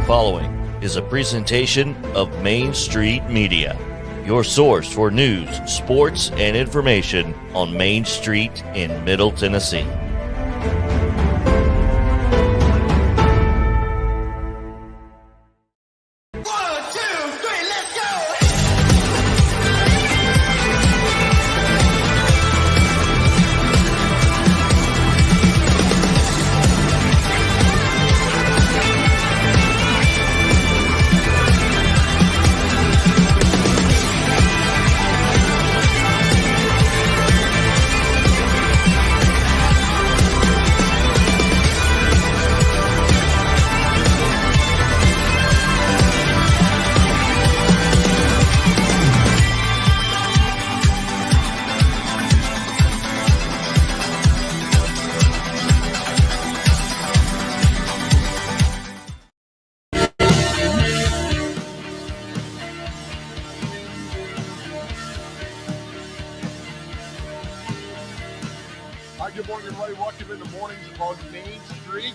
Following is a presentation of Main Street Media, your source for news, sports, and information on Main Street in Middle Tennessee. Good morning, everybody. Welcome in the mornings on Main Street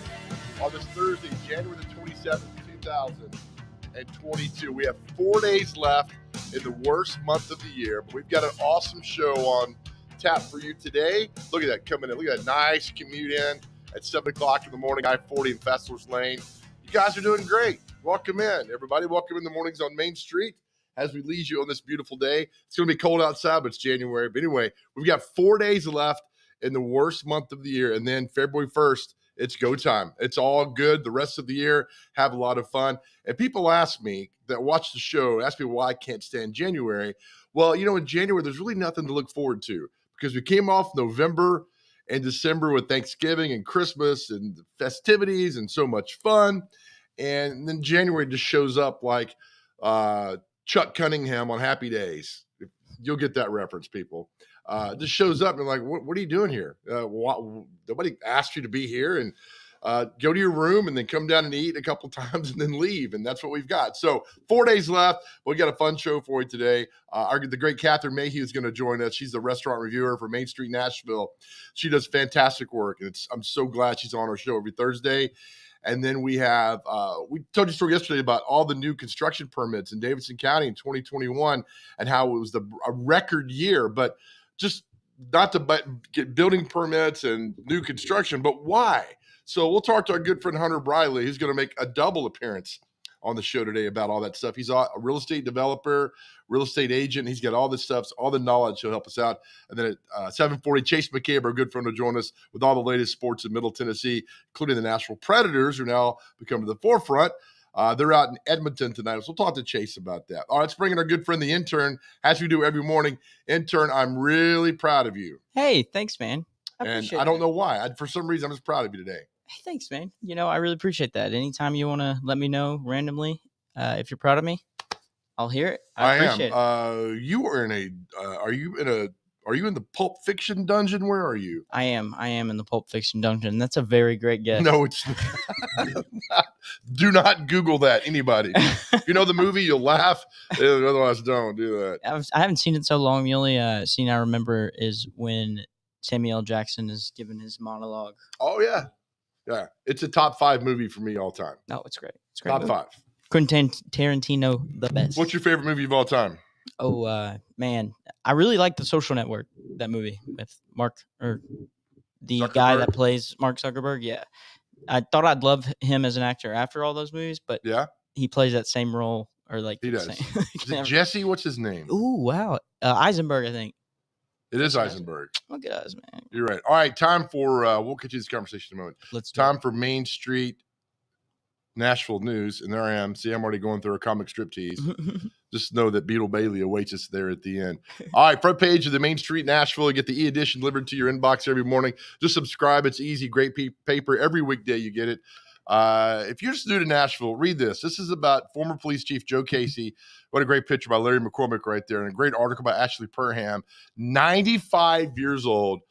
on this Thursday, January the 27th, 2022. We have 4 days left in the worst month of the year, but we've got an awesome show on tap for you today. Look at that coming in. Look at that nice commute in at 7 o'clock in the morning, I-40 in Festlers Lane. You guys are doing great. Welcome in, everybody. Welcome in the mornings on Main Street as we lead you on this beautiful day. It's going to be cold outside, but it's January. But anyway, we've got 4 days left in the worst month of the year. And then February 1st, it's go time. It's all good. The rest of the year, have a lot of fun. And people ask me that watch the show, ask me why I can't stand January. Well, you know, in January, there's really nothing to look forward to because we came off November and December with Thanksgiving and Christmas and festivities and so much fun. And then January just shows up like Chuck Cunningham on Happy Days. You'll get that reference, people. Just shows up and like, what are you doing here? Nobody asked you to be here, and go to your room and then come down and eat a couple times and then leave. And that's what we've got. So 4 days left. We got a fun show for you today. The great Catherine Mayhew is going to join us. She's the restaurant reviewer for Main Street Nashville. She does fantastic work. And I'm so glad she's on our show every Thursday. And then we have, we told you a story yesterday about all the new construction permits in Davidson County in 2021 and how it was a record year, but just not to get building permits and new construction, but why? So we'll talk to our good friend Hunter Briley, who's going to make a double appearance on the show today about all that stuff. He's a real estate developer, real estate agent. He's got all this stuff, all the knowledge. He'll help us out. And then at 7:40, Chase McCabe, our good friend, will join us with all the latest sports in Middle Tennessee, including the Nashville Predators, who are now becoming to the forefront. They're out in Edmonton tonight. So we'll talk to Chase about that. All right, let's bring in our good friend, the intern, as we do every morning. Intern, I'm really proud of you. Hey, thanks, man. I don't know why. For some reason, I'm just proud of you today. Hey, thanks, man. You know, I really appreciate that. Anytime you want to let me know randomly if you're proud of me, I'll hear it. I appreciate it. You are are you in the Pulp Fiction dungeon? Where are you? I am in the Pulp Fiction dungeon. That's a very great guess. No, it's not. Do not Google that, anybody. If you know the movie, you'll laugh. Otherwise, don't do that. I haven't seen it so long. The only scene I remember is when Samuel L. Jackson is giving his monologue. Oh, yeah. Yeah. It's a top 5 movie for me all time. No, it's great. It's great. Top movie. 5. Quentin Tarantino, the best. What's your favorite movie of all time? Oh, man. I really like The Social Network, that movie with the guy that plays Mark Zuckerberg. Yeah, I thought I'd love him as an actor after all those movies, but he plays that same role, or like he does. Is it Jesse? What's his name? Ooh, wow, Eisenberg, I think. It is Eisenberg. Look at us, man. You're right. All right, time for we'll continue this conversation in a moment. Time for Main Street Nashville news, and there I am. See, I'm already going through a comic strip tease. Just know that Beetle Bailey awaits us there at the end. All right, front page of the Main Street Nashville. You get the e-edition delivered to your inbox every morning. Just subscribe. It's easy, great paper. Every weekday you get it. If you're just new to Nashville, read this. This is about former police chief Joe Casey. What a great picture by Larry McCormick right there, and a great article by Ashley Perham, 95 years old.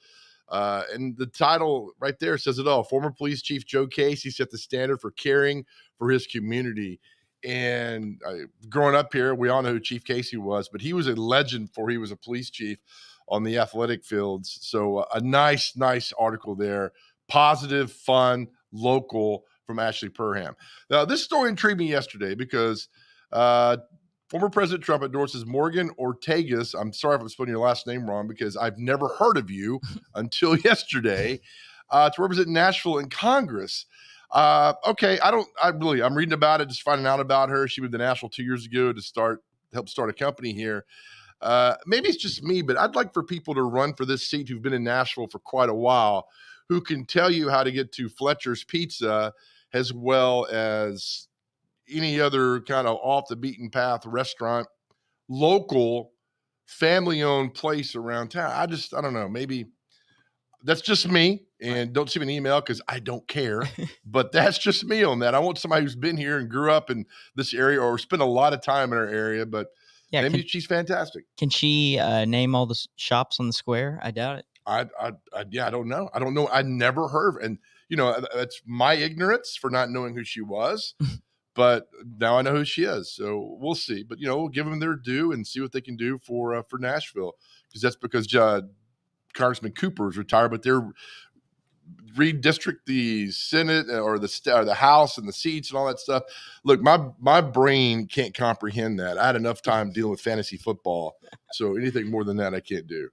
And the title right there says it all. Former police chief Joe Casey set the standard for caring for his community. And growing up here, we all know who Chief Casey was, but he was a legend before he was a police chief on the athletic fields. So a nice article there. Positive, fun, local from Ashley Perham. Now, this story intrigued me yesterday because former President Trump endorses Morgan Ortagus. I'm sorry if I'm spelling your last name wrong because I've never heard of you until yesterday to represent Nashville in Congress. Okay, I'm reading about it, just finding out about her. She moved to Nashville 2 years ago to help start a company here. Maybe it's just me, but I'd like for people to run for this seat who've been in Nashville for quite a while, who can tell you how to get to Fletcher's Pizza as well as any other kind of off the beaten path restaurant, local, family-owned place around town. I don't know. Maybe that's just me, and don't send me an email because I don't care, but that's just me on that. I want somebody who's been here and grew up in this area or spent a lot of time in our area, but maybe she's fantastic. Can she name all the shops on the square? I doubt it. I don't know. I don't know. I never heard of, and that's my ignorance for not knowing who she was. But now I know who she is, so we'll see. But we'll give them their due and see what they can do for Nashville, because Congressman Cooper is retired, but they're redistrict the Senate or the House and the seats and all that stuff. Look, my brain can't comprehend that. I had enough time dealing with fantasy football, so anything more than that I can't do.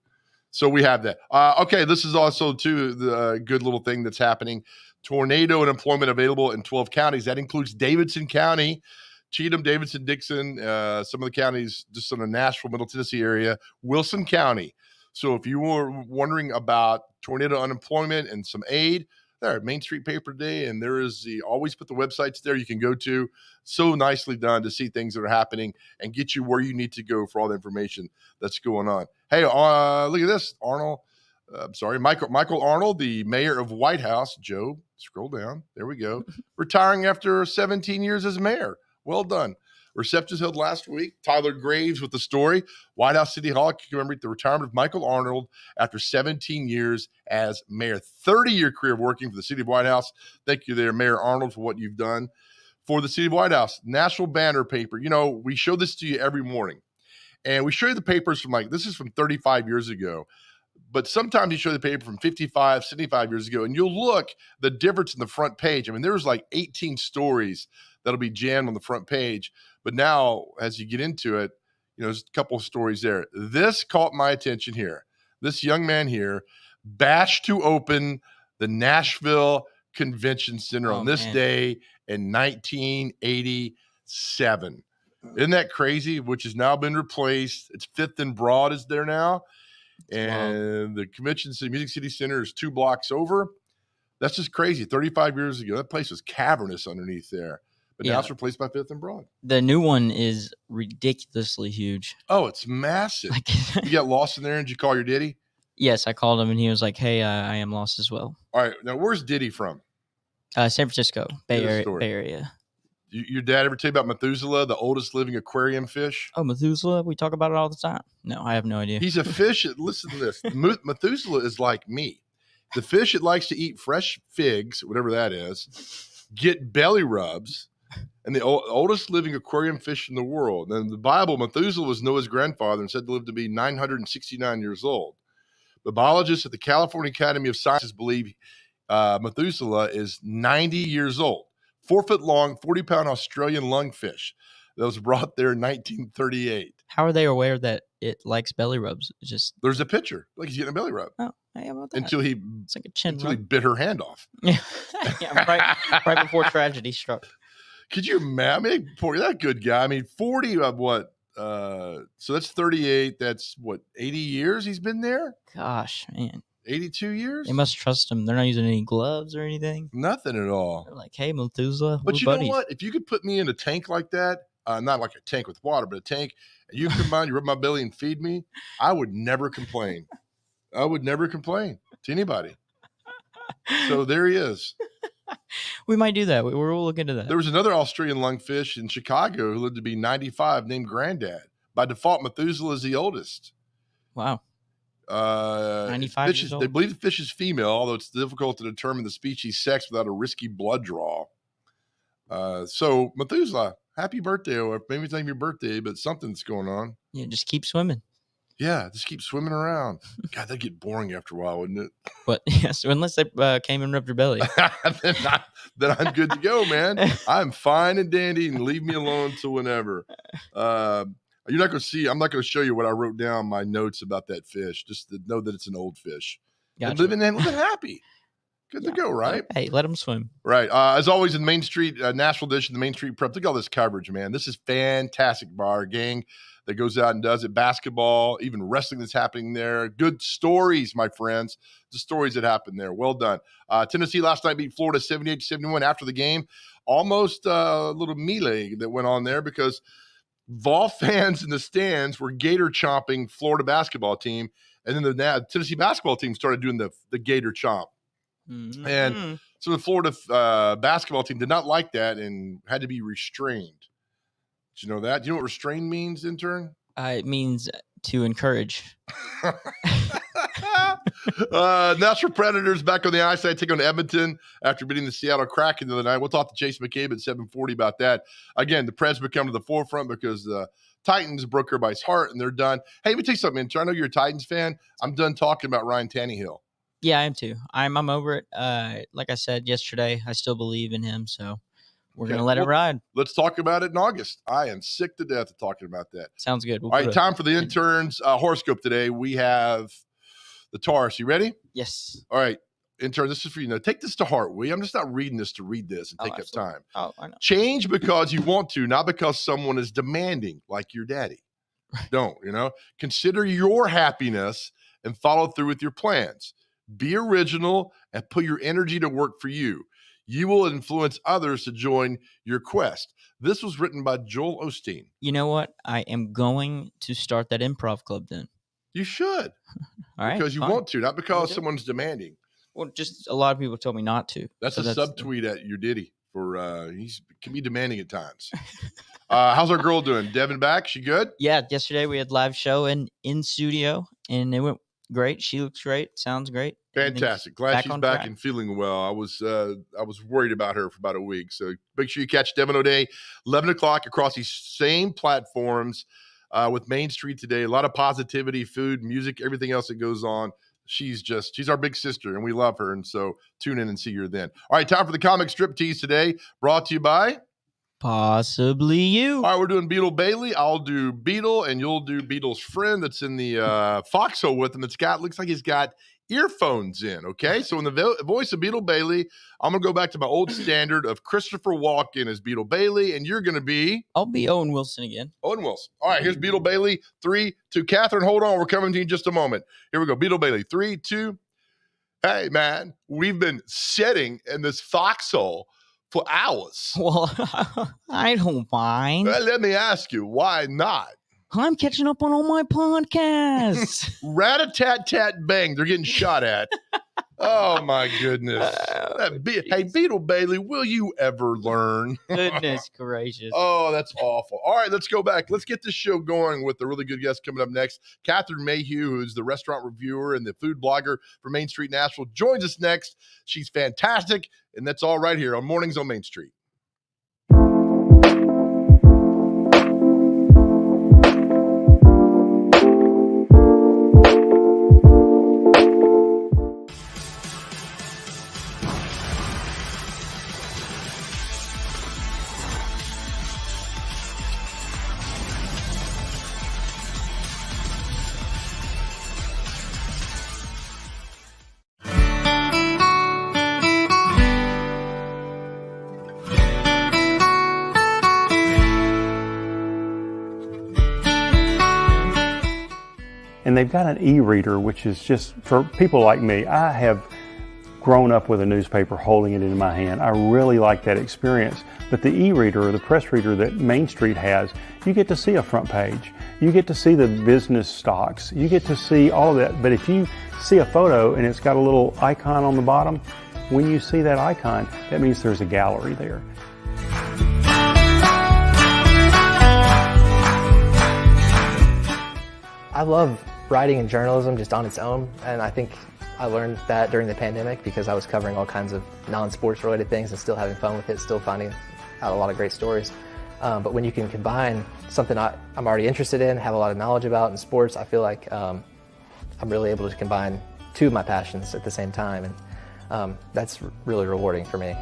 So we have that. Okay, this is also too the good little thing that's happening. Tornado and employment available in 12 counties. That includes Davidson County, Cheatham, Davidson, Dixon, some of the counties just in the Nashville, Middle Tennessee area, Wilson County. So if you were wondering about tornado unemployment and some aid, there, Main Street Paper Day, and there is always put the websites there you can go to. So nicely done to see things that are happening and get you where you need to go for all the information that's going on. Hey, look at this, Michael Arnold, the mayor of White House. Joe, scroll down. There we go. Retiring after 17 years as mayor. Well done. Receptions held last week. Tyler Graves with the story. White House City Hall commemorate the retirement of Michael Arnold after 17 years as mayor. 30-year career working for the city of White House. Thank you there, Mayor Arnold, for what you've done for the city of White House. National Banner paper. We show this to you every morning. And we show you the papers from this is from 35 years ago. But sometimes you show the paper from 55, 75 years ago, and you'll look the difference in the front page. I mean, there's like 18 stories that'll be jammed on the front page. But now, as you get into it, there's a couple of stories there. This caught my attention here. This young man here bashed to open the Nashville Convention Center on this day in 1987. Isn't that crazy? Which has now been replaced. It's 5th and Broad is there now. And the Convention Center, Music City Center is 2 blocks over. That's just crazy. 35 years ago, that place was cavernous underneath there. But now it's replaced by 5th and Broad. The new one is ridiculously huge. Oh, it's massive. You got lost in there, and did you call your Diddy? Yes, I called him, and he was like, hey, I am lost as well. All right. Now, where's Diddy from? San Francisco, Bay Area. Your dad ever tell you about Methuselah, the oldest living aquarium fish? Oh, Methuselah? We talk about it all the time. No, I have no idea. He's a fish. Listen to this. Methuselah is like me. The fish that likes to eat fresh figs, whatever that is, get belly rubs, and the oldest living aquarium fish in the world. And in the Bible, Methuselah was Noah's grandfather and said to live to be 969 years old. The biologists at the California Academy of Sciences believe Methuselah is 90 years old. 4-foot-long, 40-pound Australian lungfish that was brought there in 1938. How are they aware that it likes belly rubs. It's just there's a picture like he's getting a belly rub. Oh, hey, how about that? Until he it's like a chin until rub. he bit her hand off. Yeah, right before tragedy struck. Could you imagine? I mean, that good guy. I mean, 40 of what? So that's 38. That's what, 80 years he's been there? Gosh, man. 82 years? They must trust him. They're not using any gloves or anything. Nothing at all. They're like, hey, Methuselah, but we're you buddies. know what? If you could put me in a tank like that, not like a tank with water, but a tank, and you come on, you rub my belly and feed me, I would never complain. I would never complain to anybody. So there he is. We might do that. We'll look into that. There was another Australian lungfish in Chicago who lived to be 95 named Granddad. By default, Methuselah is the oldest. Wow. 95 years old. They believe the fish is female, although it's difficult to determine the species sex without a risky blood draw. So Methuselah, happy birthday. Or maybe it's not your birthday, but something's going on. Yeah, just keep swimming. Yeah, just keep swimming around. God, that'd get boring after a while, wouldn't it? But yes, unless they came and rubbed your belly. then I'm good to go, man. I'm fine and dandy, and leave me alone till whenever. You're not going to see. I'm not going to show you what I wrote down my notes about that fish. Just to know that it's an old fish. Gotcha. And living happy. Good to go, right? Hey, let them swim. Right. As always, in the Main Street Nashville edition, the Main Street Prep. Look at all this coverage, man. This is fantastic by our gang that goes out and does it. Basketball, even wrestling that's happening there. Good stories, my friends. The stories that happen there. Well done. Tennessee last night beat Florida 78-71 after the game. Almost a little melee that went on there because Vol fans in the stands were gator chomping Florida basketball team. And then the Tennessee basketball team started doing the gator chomp. Mm-hmm. And so the Florida basketball team did not like that and had to be restrained. Did you know that? Do you know what restrained means, intern? It means to encourage. Nashville Predators back on the ice side, take on Edmonton after beating the Seattle Kraken the other night. We'll talk to Chase McCabe at 7:40 about that. Again, the Preds become to the forefront because the Titans broke everybody's heart and they're done. Hey, let me tell you something, intern. I know you're a Titans fan. I'm done talking about Ryan Tannehill. Yeah, I am too. I'm over it. Like I said yesterday, I still believe in him, so we're going to let it ride. Let's talk about it in August. I am sick to death of talking about that. Sounds good. All right, time for the interns' horoscope today. We have the Taurus. You ready? Yes. All right, intern, this is for you. Now, take this to heart, will you? I'm just not reading this to read this and take up time. Oh, I know. Change because you want to, not because someone is demanding, like your daddy. Don't, Consider your happiness and follow through with your plans. Be original and put your energy to work for you. You will influence others to join your quest. This was written by Joel Osteen. You know what? I am going to start that improv club then. You should. All right. Because you want to, not because someone's demanding. Well, just a lot of people told me not to. That's a subtweet at your Diddy for he can be demanding at times. How's our girl doing? Devin back? She good? Yeah, yesterday we had live show in studio and it went great. She looks great. Sounds great. Fantastic. Glad she's back and feeling well. I was worried about her for about a week. So make sure you catch Devin O'Day, 11 o'clock across these same platforms with Main Street today. A lot of positivity, food, music, everything else that goes on. She's our big sister and we love her. And so tune in and see her then. All right, time for the comic strip tease today, brought to you by Possibly You. All right, we're doing Beetle Bailey. I'll do Beetle and you'll do Beetle's friend that's in the foxhole with him. Looks like he's got earphones in, okay? So in the voice of Beetle Bailey, I'm going to go back to my old standard of Christopher Walken as Beetle Bailey, and you're going to be? I'll be Owen Wilson again. Owen Wilson. All right, here's Beetle Bailey. 3, 2. Catherine, hold on. We're coming to you in just a moment. Here we go. Beetle Bailey. 3, 2. Hey, man, we've been sitting in this foxhole for hours. Well, I don't mind. Well, let me ask you, why not? I'm catching up on all my podcasts. Rat-a-tat-tat-bang. They're getting shot at. Oh, my goodness. Hey, Beetle Bailey, will you ever learn? Goodness gracious. Oh, that's awful. All right, let's go back. Let's get this show going with a really good guest coming up next. Catherine Mayhew, who's the restaurant reviewer and the food blogger for Main Street Nashville, joins us next. She's fantastic, and that's all right here on Mornings on Main Street. And they've got an e-reader, which is just, for people like me, I have grown up with a newspaper holding it in my hand. I really like that experience. But the e-reader or the press reader that Main Street has, you get to see a front page. You get to see the business stocks. You get to see all of that. But if you see a photo and it's got a little icon on the bottom, when you see that icon, that means there's a gallery there. I love writing and journalism just on its own, and I think I learned that during the pandemic because I was covering all kinds of non-sports related things and still having fun with it, still finding out a lot of great stories. But when you can combine something I'm already interested in, have a lot of knowledge about in sports, I feel like I'm really able to combine two of my passions at the same time, and that's really rewarding for me.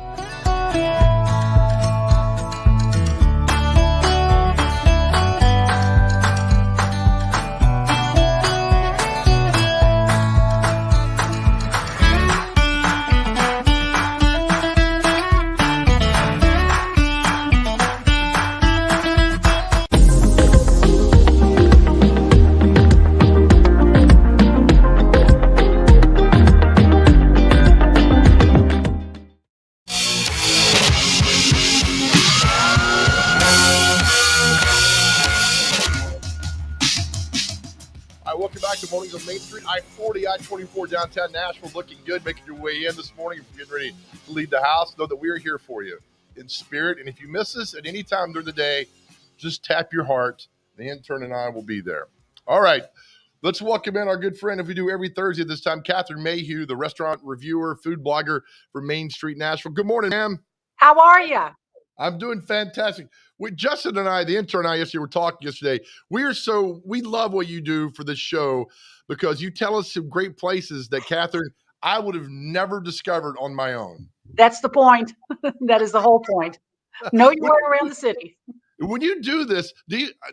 Mornings on Main Street, I-40, I-24 downtown Nashville, looking good, making your way in this morning. If you're getting ready to leave the house, know that we're here for you in spirit. And if you miss us at any time during the day, just tap your heart. The intern and I will be there. All right, let's welcome in our good friend, if we do every Thursday at this time, Catherine Mayhew, the restaurant reviewer, food blogger for Main Street Nashville. Good morning, ma'am. How are you? I'm doing fantastic. Justin and I, the intern and I yesterday were talking yesterday. We love what you do for this show because you tell us some great places that, Catherine, I would have never discovered on my own. That's the point. That is the whole point. Know your way around the city. When you do this,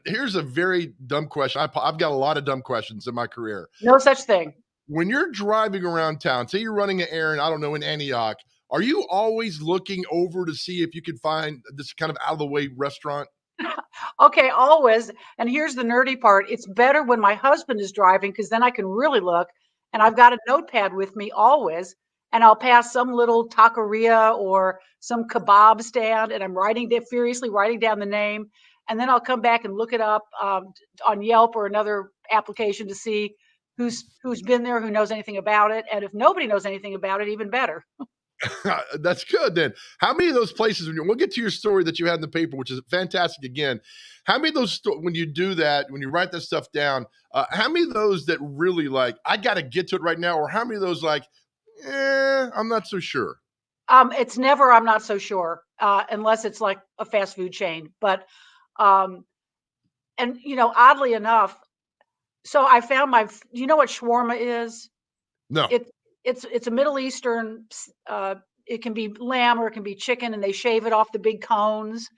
here's a very dumb question. I've got a lot of dumb questions in my career. No such thing. When you're driving around town, say you're running an errand, I don't know, in Antioch, are you always looking over to see if you can find this kind of out-of-the-way restaurant? Okay, always. And here's the nerdy part. It's better when my husband is driving because then I can really look. And I've got a notepad with me always. And I'll pass some little taqueria or some kebab stand. And I'm furiously writing down the name. And then I'll come back and look it up on Yelp or another application to see who's been there, who knows anything about it. And if nobody knows anything about it, even better. That's good then. How many of those places, we'll get to your story that you had in the paper, which is fantastic again. How many of those, when you do that, when you write that stuff down, how many of those that really like, I got to get to it right now, or how many of those like, I'm not so sure? It's never, I'm not so sure, unless it's like a fast food chain. But, and oddly enough, so I found you know what shawarma is? No. It's a Middle Eastern, it can be lamb or it can be chicken, and they shave it off the big cones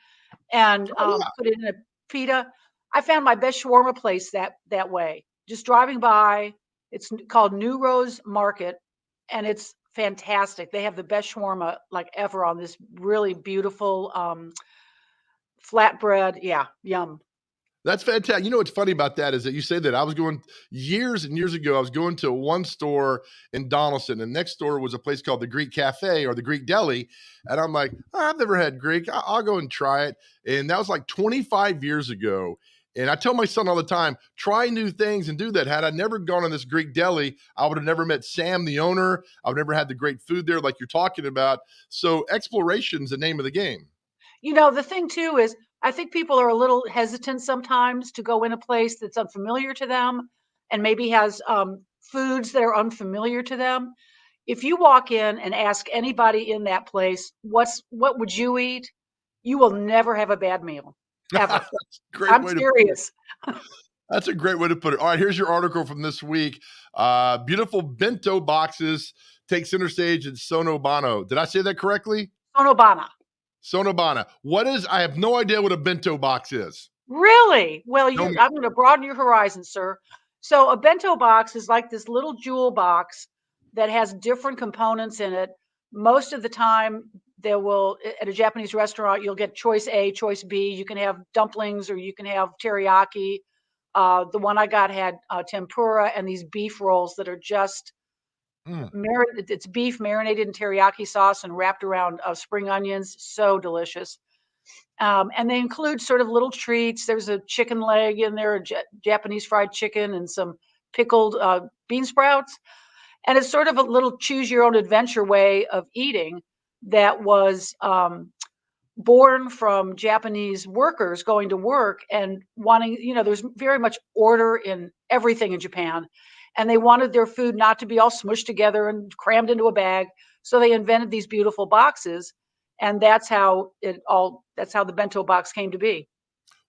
and put it in a pita. I found my best shawarma place that way. Just driving by, it's called New Rose Market, and it's fantastic. They have the best shawarma like ever on this really beautiful flatbread. Yeah, yum. That's fantastic. You know what's funny about that is that you say that. I was going years and years ago, I was going to one store in Donaldson, and next door was a place called the Greek Cafe or the Greek Deli. And I'm like, I've never had Greek. I'll go and try it. And that was like 25 years ago. And I tell my son all the time, try new things and do that. Had I never gone on this Greek Deli, I would have never met Sam, the owner. I would never had the great food there like you're talking about. So exploration's the name of the game. The thing too is, I think people are a little hesitant sometimes to go in a place that's unfamiliar to them and maybe has foods that are unfamiliar to them. If you walk in and ask anybody in that place, what would you eat? You will never have a bad meal. Ever. I'm serious. That's a great way to put it. All right, here's your article from this week. Beautiful bento boxes take center stage in Sonobana. Did I say that correctly? Sonobana. I have no idea what a bento box is. Really? Well, I'm going to broaden your horizon, sir. So a bento box is like this little jewel box that has different components in it. Most of the time, at a Japanese restaurant, you'll get choice A, choice B. You can have dumplings or you can have teriyaki. The one I got had tempura and these beef rolls that are just it's beef marinated in teriyaki sauce and wrapped around spring onions. So delicious. And they include sort of little treats. There's a chicken leg in there, Japanese fried chicken, and some pickled bean sprouts. And it's sort of a little choose your own adventure way of eating that was born from Japanese workers going to work and wanting, there's very much order in everything in Japan. And they wanted their food not to be all smushed together and crammed into a bag. So they invented these beautiful boxes. And that's how the bento box came to be.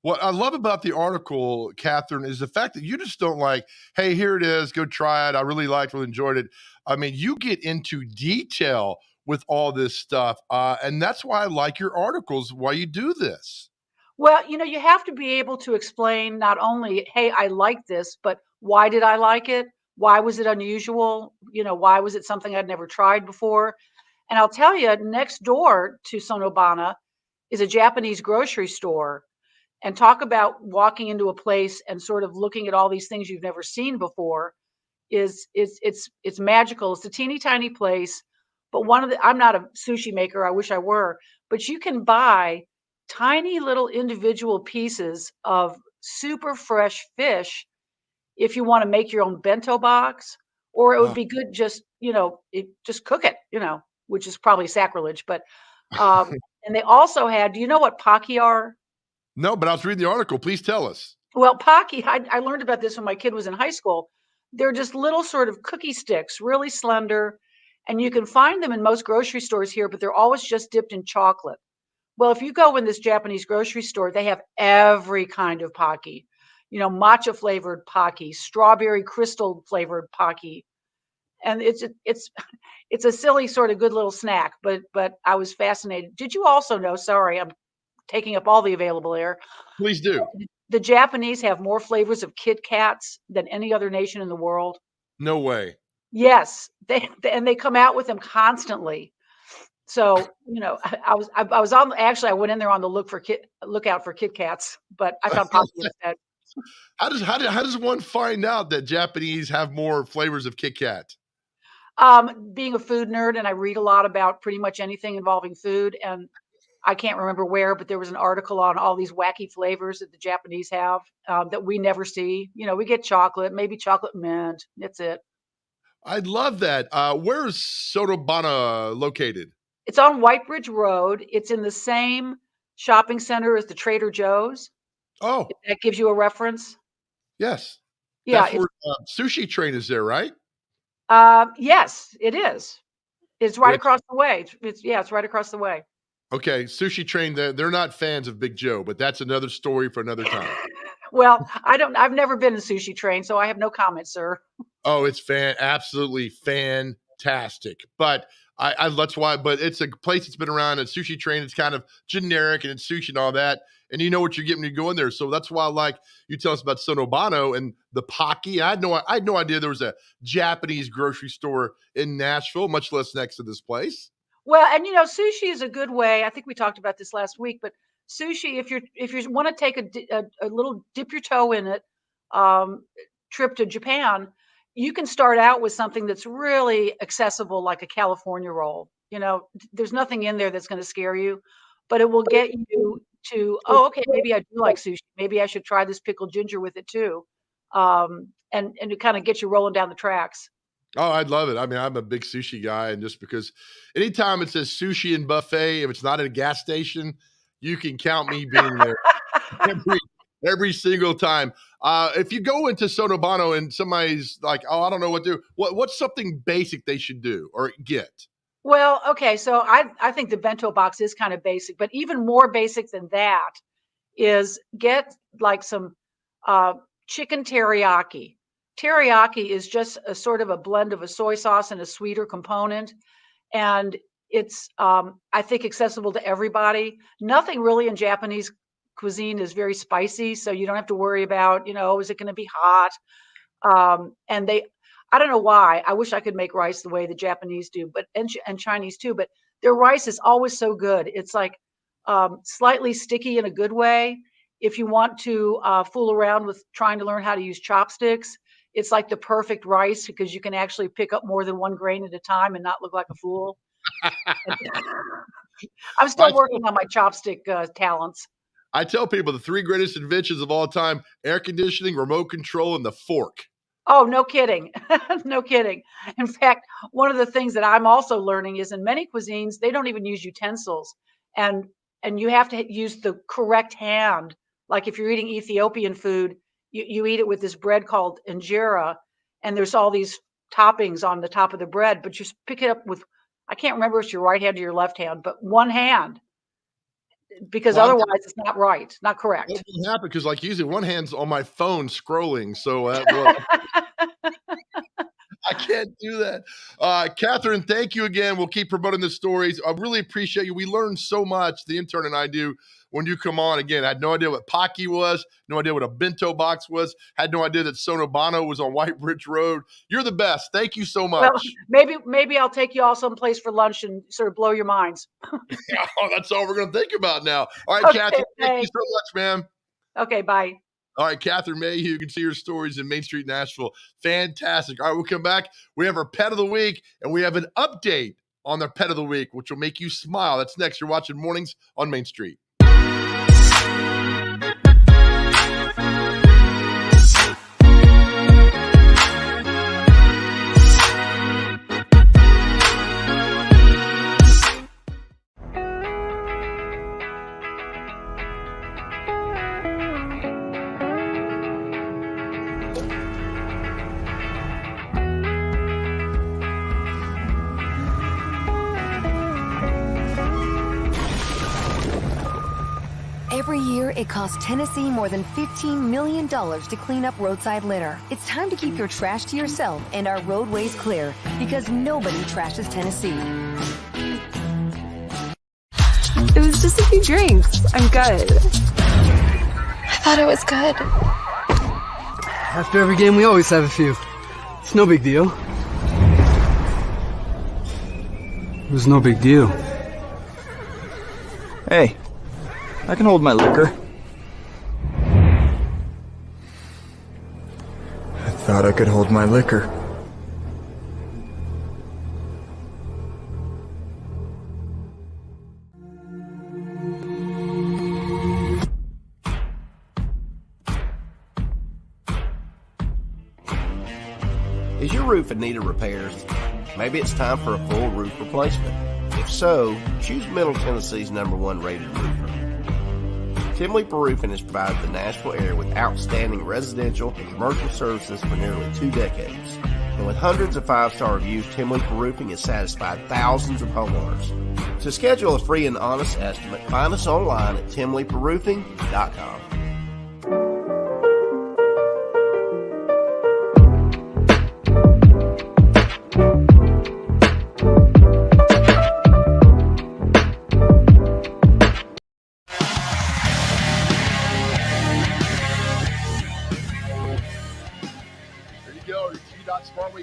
What I love about the article, Catherine, is the fact that you just don't like, hey, here it is, go try it. I really enjoyed it. I mean, you get into detail with all this stuff. And that's why I like your articles, why you do this. Well, you have to be able to explain not only, hey, I like this, but why did I like it? Why was it unusual? Why was it something I'd never tried before? And I'll tell you, next door to Sonobana is a Japanese grocery store. And talk about walking into a place and sort of looking at all these things you've never seen before it's magical. It's a teeny tiny place, but I'm not a sushi maker. I wish I were, but you can buy tiny little individual pieces of super fresh fish if you want to make your own bento box, or it would be good just cook it, which is probably sacrilege. But and they also had, do you know what Pocky are? No, but I was reading the article. Please tell us. Well, Pocky, I learned about this when my kid was in high school. They're just little sort of cookie sticks, really slender, and you can find them in most grocery stores here, but they're always just dipped in chocolate. Well, if you go in this Japanese grocery store, they have every kind of Pocky, matcha flavored Pocky, strawberry crystal flavored Pocky. And it's a silly sort of good little snack, but I was fascinated. Did you also know, sorry, I'm taking up all the available air. Please do. The Japanese have more flavors of Kit Kats than any other nation in the world. No way. Yes, they come out with them constantly. So I went in there on the lookout for Kit Kats, but I found Pocky instead. How does one find out that Japanese have more flavors of Kit Kat? Being a food nerd, and I read a lot about pretty much anything involving food, and I can't remember where, but there was an article on all these wacky flavors that the Japanese have that we never see. We get chocolate, maybe chocolate mint. That's it. I love that. Where is Sonobana located? It's on White Bridge Road. It's in the same shopping center as the Trader Joe's. Oh. If that gives you a reference. Yes. Yeah. That's where Sushi Train is there, right? Yes, it is. It's right across the way. It's right across the way. Okay, Sushi Train, they're not fans of Big Joe, but that's another story for another time. Well, I've never been in Sushi Train, so I have no comment, sir. Oh, it's absolutely fantastic. But that's why, but it's a place that's been around. A Sushi Train, it's kind of generic and it's sushi and all that. And you know what you're getting when you go in there. So that's why I like you tell us about Sonobana and the Pocky. I had no idea there was a Japanese grocery store in Nashville, much less next to this place. Well, and sushi is a good way. I think we talked about this last week, but sushi, if you want to take a little dip your toe in it, trip to Japan, you can start out with something that's really accessible, like a California roll. There's nothing in there that's going to scare you, but it will get you to, oh, okay, maybe I do like sushi. Maybe I should try this pickled ginger with it too, and to kind of get you rolling down the tracks. Oh, I'd love it. I mean, I'm a big sushi guy, and just because anytime it says sushi and buffet, if it's not at a gas station, you can count me being there every single time. If you go into Sonobana and somebody's like, oh, I don't know what to do, what's something basic they should do or get? Well, okay, so I think the bento box is kind of basic, but even more basic than that is get like some chicken teriyaki. Teriyaki is just a sort of a blend of a soy sauce and a sweeter component. And it's, I think, accessible to everybody. Nothing really in Japanese cuisine is very spicy, so you don't have to worry about, is it going to be hot? And I don't know why. I wish I could make rice the way the Japanese do, but and Chinese too. But their rice is always so good. It's like slightly sticky in a good way, if you want to fool around with trying to learn how to use chopsticks, it's like the perfect rice because you can actually pick up more than one grain at a time and not look like a fool. I'm still working on my chopstick talents. I tell people the 3 greatest inventions of all time: air conditioning, remote control, and the fork. Oh, no kidding. No kidding. In fact, one of the things that I'm also learning is in many cuisines, they don't even use utensils. And you have to use the correct hand. Like if you're eating Ethiopian food, you eat it with this bread called injera, and there's all these toppings on the top of the bread, but you pick it up with, I can't remember if it's your right hand or your left hand, but one hand. Because otherwise it's not right, not correct. That doesn't happen because, like, usually one hand's on my phone scrolling, so I can't do that. Catherine, thank you again. We'll keep promoting the stories. I really appreciate you. We learned so much, the intern and I do, when you come on. Again, I had no idea what Pocky was, no idea what a bento box was, had no idea that Sonobano was on White Bridge Road. You're the best. Thank you so much. Well, maybe I'll take you all someplace for lunch and sort of blow your minds. That's all we're going to think about now. All right, okay, Catherine, thank you so much, man. Okay, bye. All right, Catherine Mayhew, you can see her stories in Main Street, Nashville. Fantastic. All right, we'll come back. We have our Pet of the Week, and we have an update on their Pet of the Week, which will make you smile. That's next. You're watching Mornings on Main Street. Every year, it costs Tennessee more than $15 million to clean up roadside litter. It's time to keep your trash to yourself and our roadways clear, because nobody trashes Tennessee. It was just a few drinks. I'm good. I thought it was good. After every game, we always have a few. It's no big deal. It was no big deal. Hey. I can hold my liquor. I thought I could hold my liquor. Is your roof in need of repairs? Maybe it's time for a full roof replacement. If so, choose Middle Tennessee's #1 rated roofer. Tim Leeper Roofing has provided the Nashville area with outstanding residential and commercial services for nearly 2 decades. And with hundreds of 5-star reviews, Tim Leeper Roofing has satisfied thousands of homeowners. To schedule a free and honest estimate, find us online at timleeperroofing.com.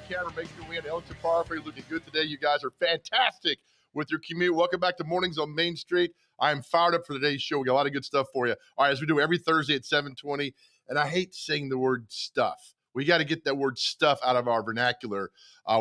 Camera making your way at Ellington Parkway, looking good today. You guys are fantastic with your commute. Welcome back to Mornings on Main Street. I am fired up for today's show. We got a lot of good stuff for you. All right, as we do every Thursday at 7:20, and I hate saying the word stuff. We got to get that word stuff out of our vernacular.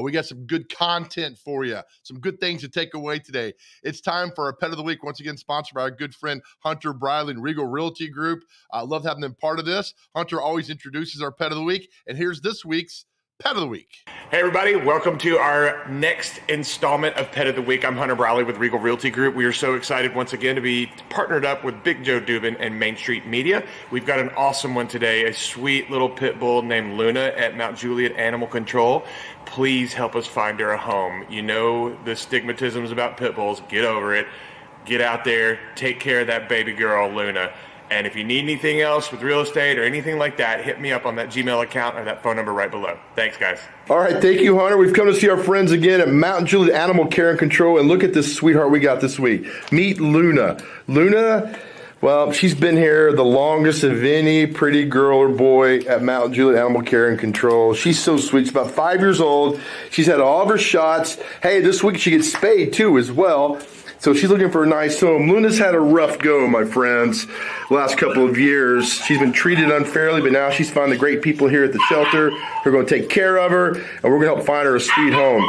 We got some good content for you, some good things to take away today. It's time for our Pet of the Week, once again sponsored by our good friend Hunter Briley and Regal Realty Group. I love having them part of this. Hunter always introduces our Pet of the Week, and here's this week's Pet of the Week. Hey everybody, welcome to our next installment of Pet of the Week. I'm Hunter Briley with Regal Realty Group. We are so excited once again to be partnered up with Big Joe Dubin and Main Street Media. We've got an awesome one today, a sweet little pit bull named Luna at Mount Juliet Animal Control. Please help us find her a home. You know the stigmatisms about pit bulls. Get over it. Get out there, take care of that baby girl, Luna. And if you need anything else with real estate or anything like that, hit me up on that Gmail account or that phone number right below. Thanks, guys. All right, thank you, Hunter. We've come to see our friends again at Mount Juliet Animal Care and Control, and look at this sweetheart we got this week. Meet Luna. Luna, well, she's been here the longest of any pretty girl or boy at Mount Juliet Animal Care and Control. She's so sweet. She's about 5 years old. She's had all of her shots. Hey, this week she gets spayed, too, as well. So she's looking for a nice home. Luna's had a rough go, my friends, last couple of years. She's been treated unfairly, but now she's found the great people here at the shelter who are going to take care of her, and we're going to help find her a sweet home.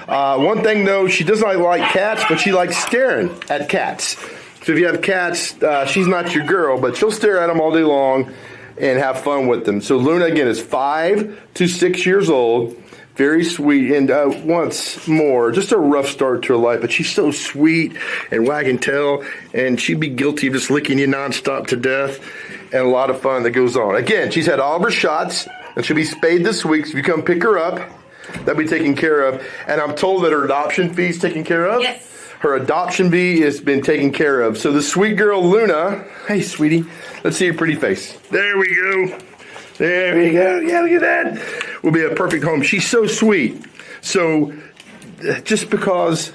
One thing, though, she does not like cats, but she likes staring at cats. So if you have cats, she's not your girl, but she'll stare at them all day long and have fun with them. So Luna, again, is 5 to 6 years old. Very sweet, and once more, just a rough start to her life, but she's so sweet and wagging tail, and she'd be guilty of just licking you nonstop to death, and a lot of fun that goes on. Again, she's had all of her shots, and she'll be spayed this week, so if you come pick her up, that'll be taken care of. And I'm told that her adoption fee is taken care of. Yes. Her adoption fee has been taken care of. So the sweet girl, Luna, hey, sweetie, let's see your pretty face. There we go. There we go. Yeah, look at that. Will be a perfect home. She's so sweet. So just because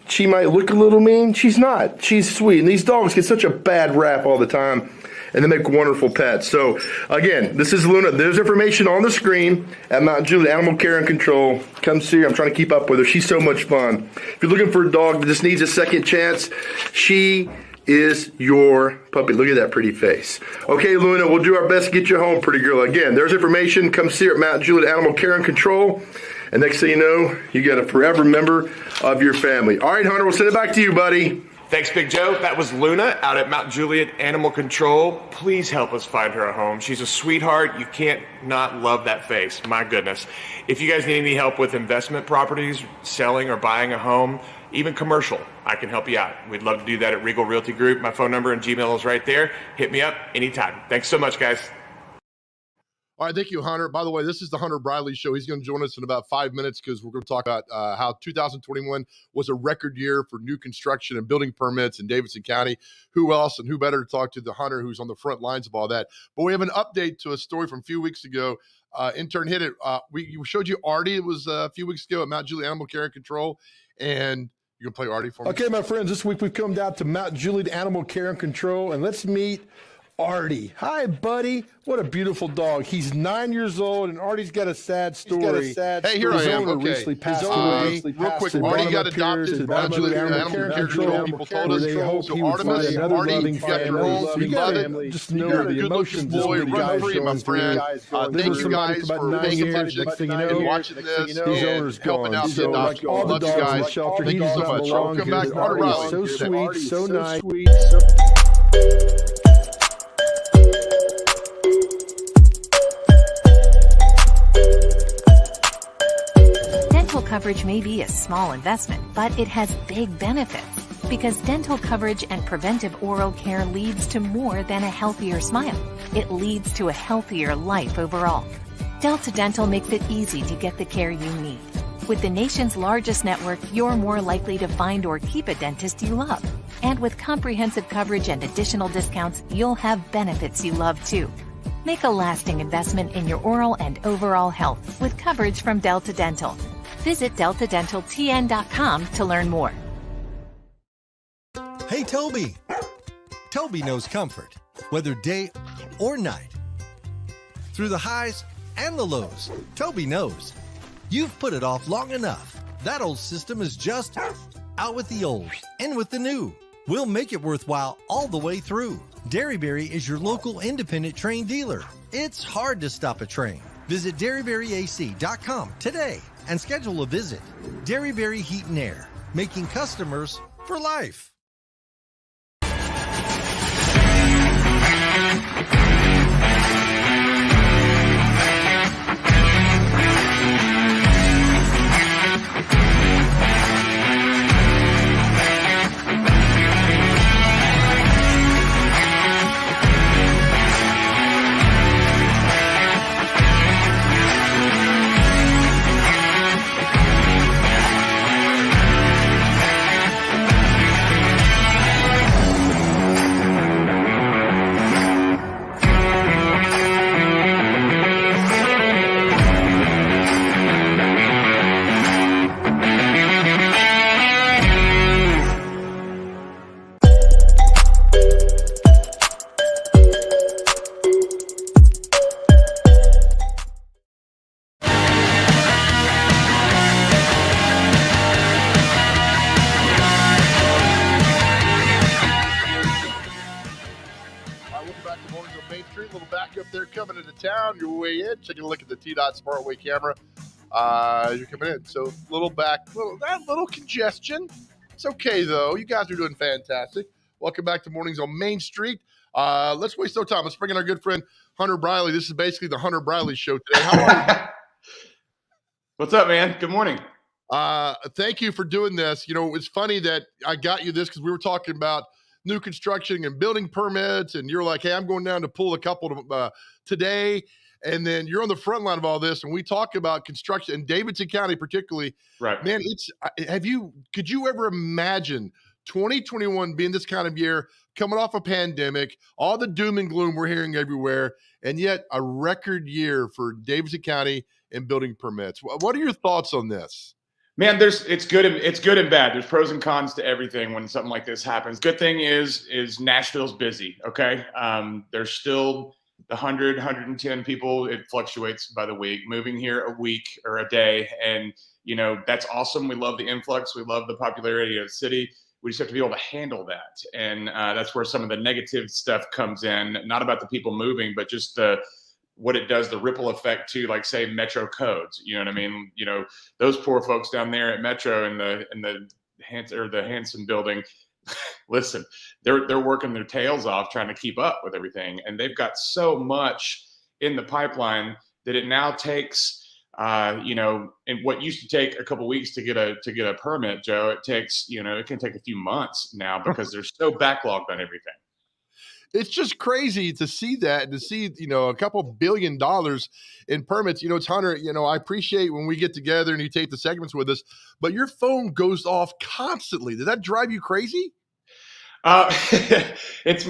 she might look a little mean, she's not. She's sweet. And these dogs get such a bad rap all the time, and they make wonderful pets. So again, this is Luna. There's information on the screen at Mount Juliet Animal Care and Control. Come see her. I'm trying to keep up with her. She's so much fun. If you're looking for a dog that just needs a second chance, she is your puppy. Look at that pretty face. Okay, Luna, we'll do our best to get you home, pretty girl. Again, there's information. Come see her at Mount Juliet Animal Care and Control. And next thing you know, you got a forever member of your family. All right, Hunter, we'll send it back to you, buddy. Thanks, Big Joe. That was Luna out at Mount Juliet Animal Control. Please help us find her a home. She's a sweetheart. You can't not love that face. My goodness. If you guys need any help with investment properties, selling or buying a home, even commercial, I can help you out. We'd love to do that at Regal Realty Group. My phone number and Gmail is right there. Hit me up anytime. Thanks so much, guys. All right, thank you, Hunter. By the way, this is the Hunter Briley Show. He's going to join us in about 5 minutes because we're going to talk about how 2021 was a record year for new construction and building permits in Davidson County. Who else and who better to talk to the Hunter who's on the front lines of all that. But we have an update to a story from a few weeks ago. Intern hit it. We showed you Artie. It was a few weeks ago at Mount Juliet Animal Care and Control. And you can play Artie for me. Okay, my friends, this week we've come down to Mount Juliet Animal Care and Control, and let's meet Artie. Hi, buddy. What a beautiful dog. He's 9 years old, and Artie's got a sad story. Hey, here I am. Okay. Recently passed away. Real quick, Artie got adopted by Juliet Animal Care and Control. People told us. So Artemis, Artie, you got your home. We love it. Just know the emotions this little guy showing friend. Thank you guys for paying attention and watching this and helping out the adoption. All the dogs in the shelter, he does not belong here. Welcome back, Artie. So sweet, so nice. Dental coverage may be a small investment, but it has big benefits. Because dental coverage and preventive oral care leads to more than a healthier smile. It leads to a healthier life overall. Delta Dental makes it easy to get the care you need. With the nation's largest network, you're more likely to find or keep a dentist you love. And with comprehensive coverage and additional discounts, you'll have benefits you love too. Make a lasting investment in your oral and overall health with coverage from Delta Dental. Visit deltadentaltn.com to learn more. Hey, Toby. Toby knows comfort, whether day or night. Through the highs and the lows, Toby knows. You've put it off long enough. That old system is just out with the old, in with the new. We'll make it worthwhile all the way through. Derryberry is your local independent train dealer. It's hard to stop a train. Visit DerryberryAC.com today and schedule a visit. Derryberry Heat and Air, making customers for life. town, your way in, taking a look at the T-Dot Smartway camera. You're coming in. So little congestion. It's okay, though. You guys are doing fantastic. Welcome back to Mornings on Main Street. Let's waste no time. Let's bring in our good friend, Hunter Briley. This is basically the Hunter Briley show today. How are you? What's up, man? Good morning. Thank you for doing this. You know, it's funny that I got you this because we were talking about new construction and building permits, and you're like, hey, I'm going down to pull a couple today. And then you're on the front line of all this, and we talk about construction in Davidson County particularly. Right. Man, could you ever imagine 2021 being this kind of year, coming off a pandemic, all the doom and gloom we're hearing everywhere, and yet a record year for Davidson County and building permits? What are your thoughts on this? Man, it's good and bad. There's pros and cons to everything when something like this happens. Good thing is Nashville's busy. Okay. There's still the 100, 110 people. It fluctuates by the week, moving here a week or a day. And, you know, that's awesome. We love the influx. We love the popularity of the city. We just have to be able to handle that. And that's where some of the negative stuff comes in, not about the people moving, but just what it does, the ripple effect to, like, say, Metro codes. You know what I mean? You know, those poor folks down there at Metro in the Hanson building, listen, they're working their tails off trying to keep up with everything. And they've got so much in the pipeline that it now takes, you know, and what used to take a couple weeks to get a permit, Joe, it can take a few months now because they're so backlogged on everything. It's just crazy to see that and to see, you know, a couple $1 billion in permits. You know, it's Hunter, you know, I appreciate when we get together and you take the segments with us, but your phone goes off constantly. Does that drive you crazy? It's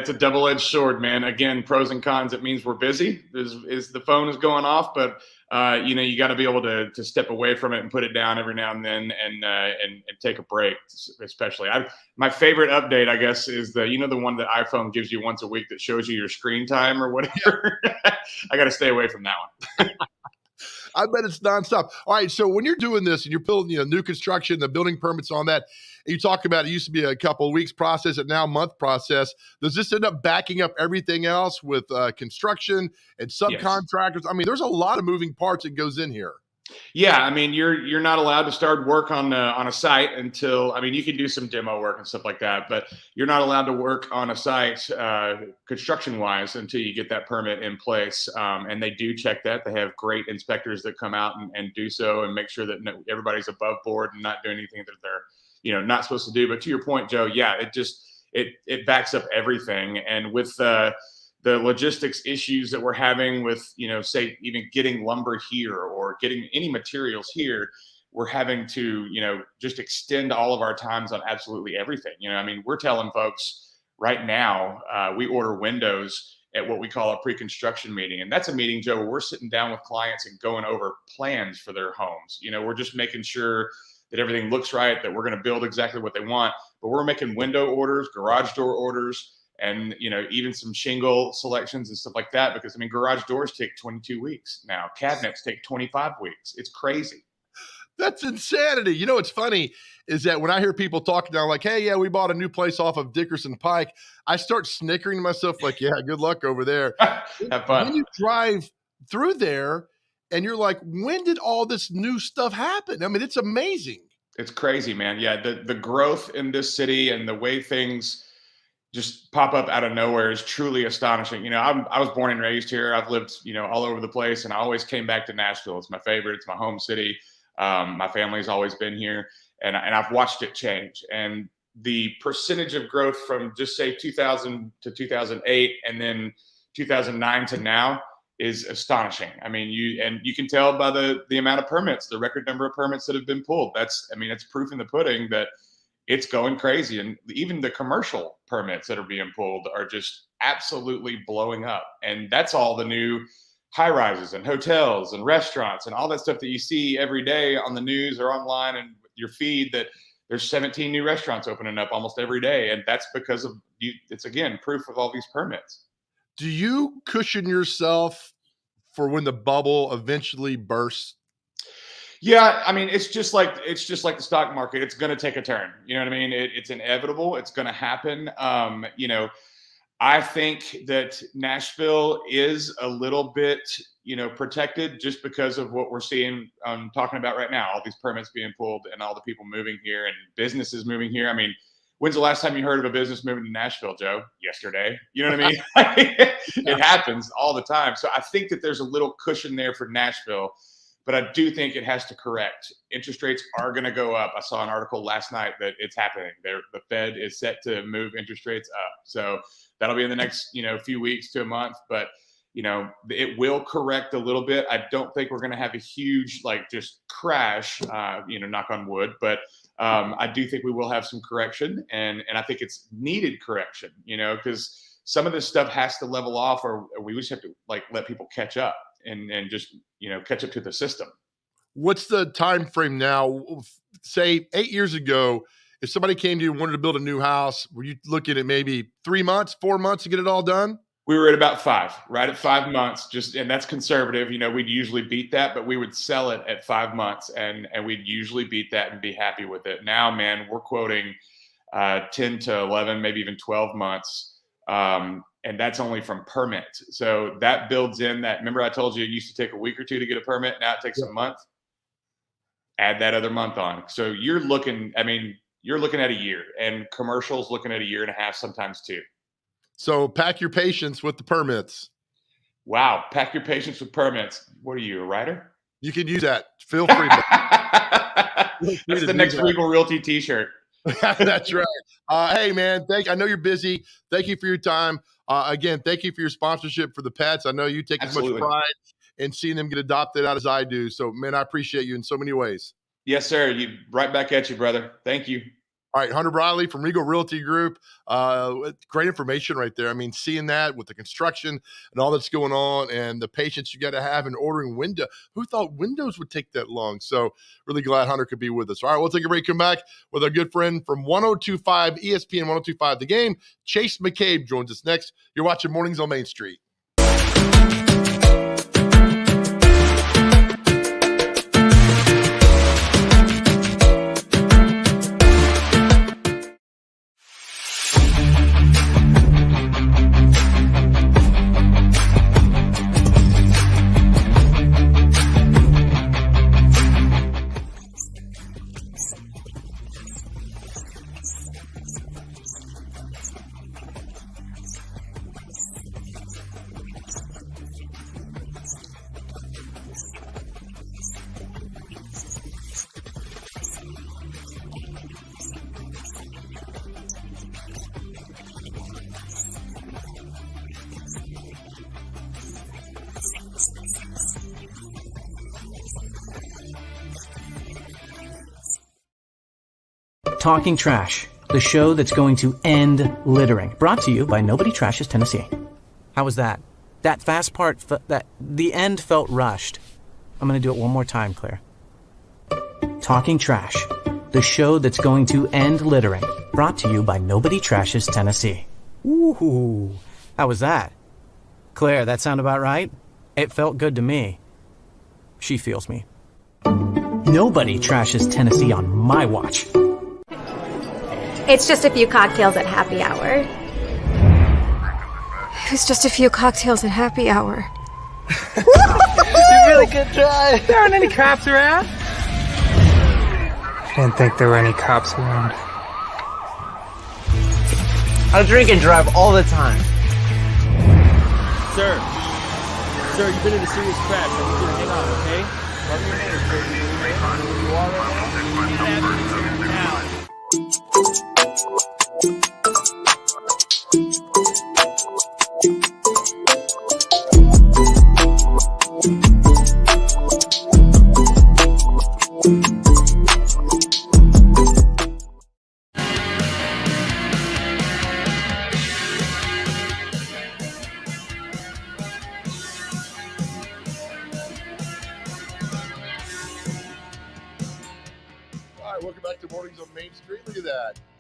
a double-edged sword, man. Again, pros and cons. It means we're busy. Is the phone is going off, but you know, you got to be able to step away from it and put it down every now and then and take a break. Especially, my favorite update, I guess, is the one that iPhone gives you once a week that shows you your screen time or whatever. I got to stay away from that one. I bet it's nonstop. All right, so when you're doing this and you're building, you know, new construction, the building permits on that, and you talk about it used to be a couple of weeks process, and now a month process. Does this end up backing up everything else with construction and subcontractors? Yes. I mean, there's a lot of moving parts that goes in here. Yeah, I mean, you're not allowed to start work on a site until, I mean, you can do some demo work and stuff like that, but you're not allowed to work on a site construction-wise until you get that permit in place. And they do check that. They have great inspectors that come out and do so and make sure that everybody's above board and not doing anything that they're, you know, not supposed to do. But to your point, Joe, yeah, it backs up everything. And with the logistics issues that we're having with, you know, say even getting lumber here or getting any materials here, we're having to, you know, just extend all of our times on absolutely everything. You know, I mean, we're telling folks right now, we order windows at what we call a pre-construction meeting. And that's a meeting, Joe, where we're sitting down with clients and going over plans for their homes. You know, we're just making sure that everything looks right, that we're going to build exactly what they want, but we're making window orders, garage door orders, and, you know, even some shingle selections and stuff like that, because, I mean, garage doors take 22 weeks now. Cabinets take 25 weeks. It's crazy. That's insanity. You know, what's funny is that when I hear people talking now, like, hey, yeah, we bought a new place off of Dickerson Pike, I start snickering to myself like, yeah, good luck over there. Have fun. When you drive through there and you're like, when did all this new stuff happen? I mean, it's amazing. It's crazy, man. Yeah, the growth in this city and the way things just pop up out of nowhere is truly astonishing. You know, I was born and raised here. I've lived, you know, all over the place, and I always came back to Nashville. It's my favorite. It's my home city. My family's always been here, and I've watched it change. And the percentage of growth from just say 2000 to 2008, and then 2009 to now is astonishing. I mean, you can tell by the amount of permits, the record number of permits that have been pulled. It's proof in the pudding that it's going crazy. And even the commercial permits that are being pulled are just absolutely blowing up. And that's all the new high rises and hotels and restaurants and all that stuff that you see every day on the news or online and your feed, that there's 17 new restaurants opening up almost every day. And that's because of you. It's, again, proof of all these permits. Do you cushion yourself for when the bubble eventually bursts? Yeah, I mean, it's just like the stock market. It's going to take a turn. You know what I mean? It's inevitable. It's going to happen. You know, I think that Nashville is a little bit, protected just because of what we're seeing, talking about right now, all these permits being pulled and all the people moving here and businesses moving here. I mean, when's the last time you heard of a business moving to Nashville, Joe? Yesterday. You know what I mean? It happens all the time. So I think that there's a little cushion there for Nashville, but I do think it has to correct. Interest rates are going to go up. I saw an article last night that it's happening. The Fed is set to move interest rates up. So that'll be in the next, few weeks to a month, but it will correct a little bit. I don't think we're going to have a huge, just crash, knock on wood, but I do think we will have some correction, and I think it's needed correction, because some of this stuff has to level off, or we just have to let people catch up and just, catch up to the system. What's the time frame now? Say 8 years ago, if somebody came to you and wanted to build a new house, were you looking at maybe 3 months, 4 months to get it all done? We were at about 5, right at 5 months, and that's conservative. We'd usually beat that, but we would sell it at 5 months, and we'd usually beat that and be happy with it. Now, man, we're quoting 10 to 11, maybe even 12 months, and that's only from permit. So that builds in that. Remember, I told you it used to take a week or two to get a permit. Now it takes a month. Add that other month on. So you're looking at a year, and commercials looking at a year and a half, sometimes 2. So pack your patience with the permits. Wow. Pack your patience with permits. What are you, a writer? You can use that. Feel free. That's the next Regal Realty t-shirt. That's right. Hey, man, I know you're busy. Thank you for your time. Again, thank you for your sponsorship for the pets. I know you take as much pride in seeing them get adopted out as I do. So, man, I appreciate you in so many ways. Yes, sir. Right back at you, brother. Thank you. All right, Hunter Briley from Regal Realty Group. Great information right there. I mean, seeing that with the construction and all that's going on and the patience you got to have in ordering window. Who thought windows would take that long? So really glad Hunter could be with us. All right, we'll take a break, come back with our good friend from 102.5 ESPN 102.5 The Game. Chase McCabe joins us next. You're watching Mornings on Main Street. Talking Trash, the show that's going to end littering. Brought to you by Nobody Trashes Tennessee. How was that? That fast part, the end felt rushed. I'm going to do it one more time, Claire. Talking Trash, the show that's going to end littering. Brought to you by Nobody Trashes Tennessee. Ooh, how was that? Claire, that sound about right? It felt good to me. She feels me. Nobody trashes Tennessee on my watch. It's just a few cocktails at happy hour. It's just a few cocktails at happy hour. You really good try. There aren't any cops around. I didn't think there were any cops around. I drink and drive all the time. Sir, you've been in a serious crash. I need you to hang on, okay? Love your name, sir. You are right now? Now.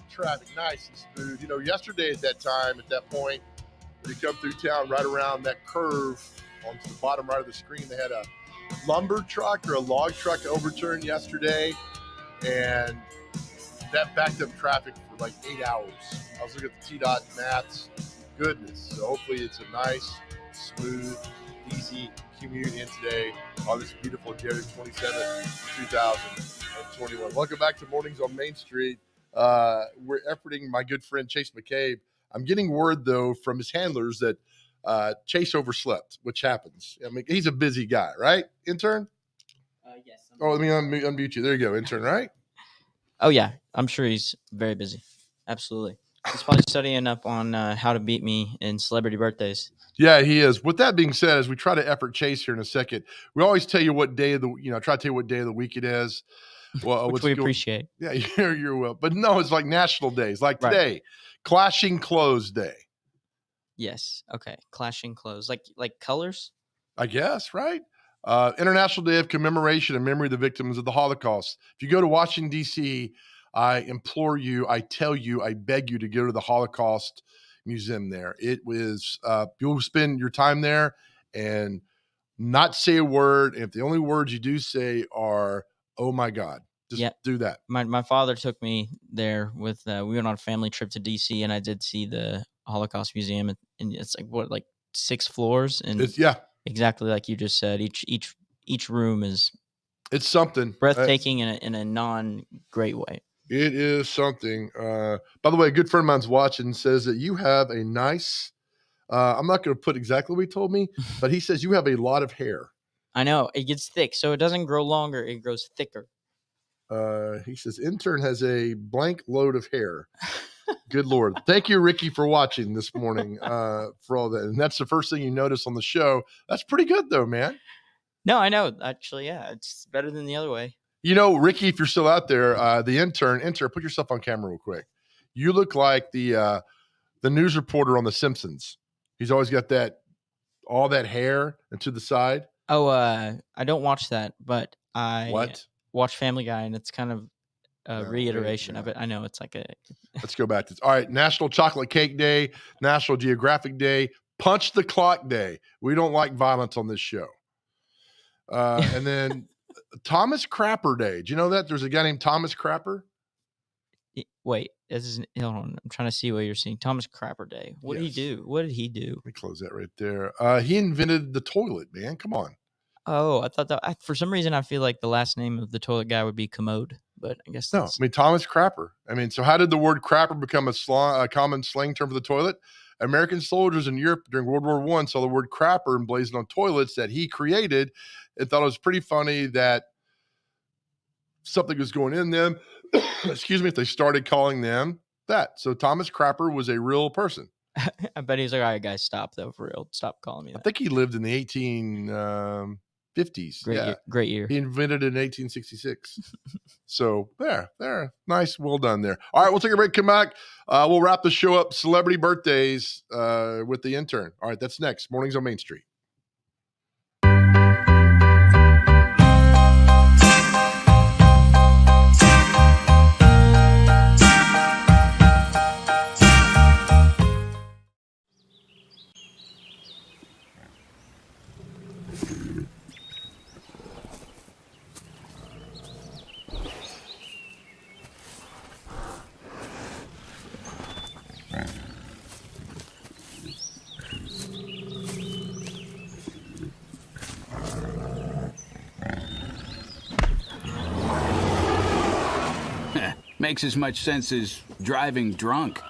Traffic nice and smooth. Yesterday at that time, at that point, when you come through town, right around that curve on the bottom right of the screen, they had a lumber truck or a log truck overturned yesterday, and that backed up traffic for like 8 hours. I was looking at the TDOT maps. goodness. So hopefully it's a nice, smooth, easy commute in today on this beautiful January 27th, 2021. Welcome back to Mornings on Main Street. We're efforting my good friend Chase McCabe. I'm getting word, though, from his handlers that Chase overslept, which happens. I mean, he's a busy guy, right, intern? Yes. Let me unmute you. There you go, intern, right? Oh, yeah. I'm sure he's very busy. Absolutely. He's probably studying up on how to beat me in celebrity birthdays. Yeah, he is. With that being said, as we try to effort Chase here in a second, we always tell you what day of the try to tell you what day of the week it is. Well, which we appreciate. Yeah, you're well. But no, it's like national days. Like today, right. Clashing Clothes Day. Yes. Okay. Clashing clothes, like colors. I guess, right? International Day of Commemoration and Memory of the Victims of the Holocaust. If you go to Washington, D.C., I implore you, I tell you, I beg you to go to the Holocaust Museum there. It was, you'll spend your time there and not say a word. And if the only words you do say are, oh my God, just do that. My father took me there with, we went on a family trip to D.C. and I did see the Holocaust Museum, and it's like 6 floors, and exactly like you just said. Each room is something breathtaking in a non-great way. It is something. By the way, a good friend of mine's watching, says that you have a nice. I'm not going to put exactly what he told me, but he says you have a lot of hair. I know, it gets thick, so it doesn't grow longer; it grows thicker. He says intern has a blank load of hair. Good Lord. Thank you, Ricky, for watching this morning for all that. And that's the first thing you notice on the show. That's pretty good, though, man. No, I know. Actually, yeah, it's better than the other way. You know, Ricky, if you're still out there, the intern, put yourself on camera real quick. You look like the news reporter on The Simpsons. He's always got all that hair and to the side. Oh, I don't watch that, but I watch Family Guy, and it's kind of a reiteration of it. I know it's like a. Let's go back to this. All right, National Chocolate Cake Day, National Geographic Day, Punch the Clock Day. We don't like violence on this show. And then Thomas Crapper Day. Do you know that there's a guy named Thomas Crapper? Wait, hold on. I'm trying to see what you're seeing. Thomas Crapper Day. What did he do? What did he do? Let me close that right there. He invented the toilet, man. Come on. Oh, I thought that for some reason I feel like the last name of the toilet guy would be Commode, but I guess no. I mean, Thomas Crapper. I mean, so how did the word crapper become a common slang term for the toilet? American soldiers in Europe during World War I saw the word crapper emblazoned on toilets that he created and thought it was pretty funny that something was going in them. Excuse me, if they started calling them that. So Thomas Crapper was a real person. I bet he's like, all right, guys, stop, though, for real. Stop calling me that. I think he lived in the 1850s. Great year. He invented it in 1866. So there. Nice. Well done there. All right, we'll take a break, come back. We'll wrap the show up, celebrity birthdays with the intern. All right, that's next. Mornings on Main Street. Makes as much sense as driving drunk.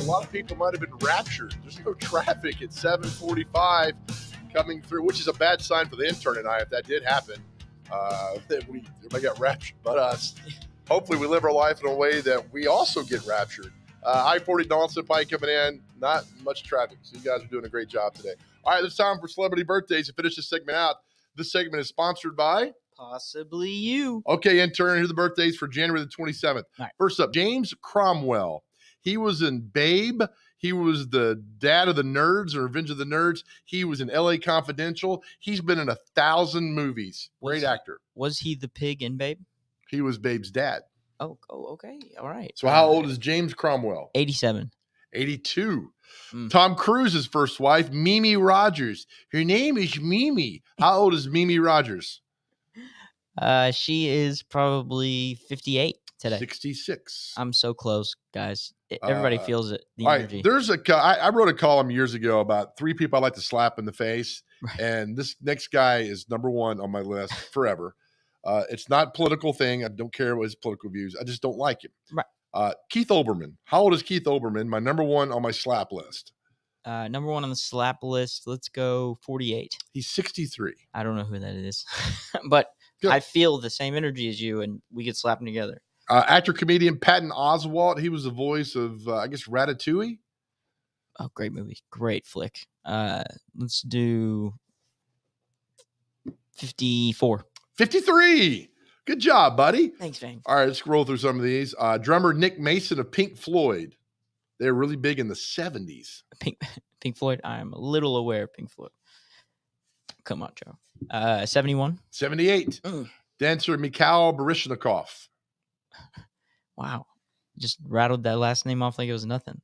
a lot of people might have been raptured. There's no traffic at 7:45 coming through, which is a bad sign for the intern and I if that did happen. Everybody got raptured but us. Hopefully we live our life in a way that we also get raptured. I-40 Donaldson Pike coming in, not much traffic. So you guys are doing a great job today. All right, it's time for celebrity birthdays. To finish this segment out, this segment is sponsored by Possibly You. Okay, intern, here's the birthdays for January the 27th. Right. First up, James Cromwell. He was in Babe. He was the dad of the Nerds or Revenge of the Nerds. He was in LA Confidential. He's been in 1,000 movies. Great actor. Was he the pig in Babe? He was Babe's dad. Oh, okay. All right. So how old is James Cromwell? 87. 82. Tom Cruise's first wife, Mimi Rogers. Her name is Mimi. How old is Mimi Rogers? She is probably 58 today. 66. I'm so close, guys. Everybody feels it. The all energy. Right, I wrote a column years ago about 3 people I like to slap in the face. Right. And this next guy is number 1 on my list forever. It's not a political thing. I don't care what his political views. I just don't like him. Right. Keith Olbermann. How old is Keith Olbermann? My number 1 on my slap list. Number 1 on the slap list. Let's go 48. He's 63. I don't know who that is, but good. I feel the same energy as you, and we could slap them together. Actor, comedian Patton Oswalt. He was the voice of, I guess, Ratatouille. Oh, great movie. Great flick. Let's do 54. 53. Good job, buddy. Thanks, Vang. All right, let's roll through some of these. Drummer Nick Mason of Pink Floyd. They were really big in the 70s. Pink Floyd. I'm a little aware of Pink Floyd. Come on, Joe. 71. 78. Dancer Mikhail Baryshnikov. Wow. Just rattled that last name off like it was nothing.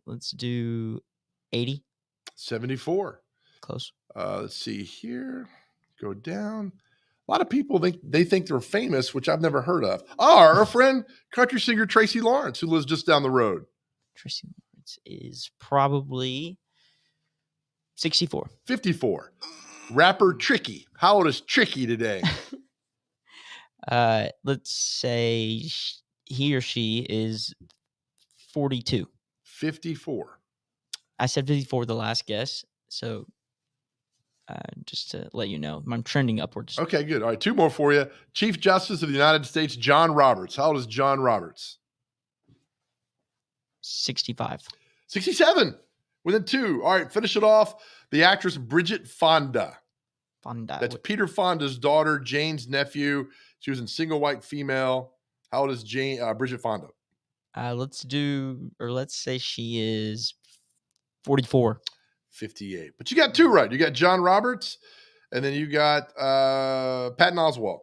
Let's do 80. 74. Close. Let's see here. Go down. A lot of people think they're famous, which I've never heard of. Our friend, country singer Tracy Lawrence, who lives just down the road. Tracy Lawrence is probably 64. 54. Rapper Tricky. How old is Tricky today? Let's say he or she is 42. 54. I said 54 the last guess, so just to let you know, I'm trending upwards. Okay, good. All right, 2 more for you. Chief Justice of the United States, John Roberts. How old is John Roberts? 65. 67. Within 2. All right, finish it off. The actress Bridget Fonda. That's Peter Fonda's daughter, Jane's nephew. She was in Single White Female. How old is Bridget Fonda? Let's say she is 44. 58. But you got 2 right. You got John Roberts, and then you got Patton Oswalt.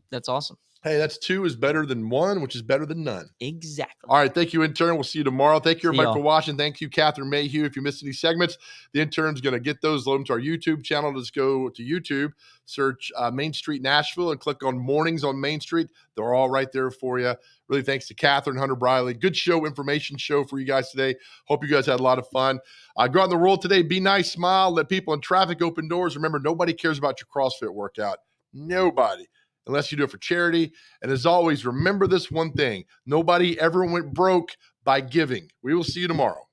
That's awesome. Hey, that's 2 is better than 1, which is better than none. Exactly. All right. Thank you, intern. We'll see you tomorrow. Thank you, everybody, for watching. Thank you, Catherine Mayhew. If you missed any segments, the intern's going to get those, load them to our YouTube channel. Just go to YouTube, search Main Street Nashville, and click on Mornings on Main Street. They're all right there for you. Really thanks to Catherine, Hunter Briley. Good show, information show for you guys today. Hope you guys had a lot of fun. Go out in the world today. Be nice, smile, let people in traffic open doors. Remember, nobody cares about your CrossFit workout. Nobody. Unless you do it for charity. And as always, remember this one thing. Nobody ever went broke by giving. We will see you tomorrow.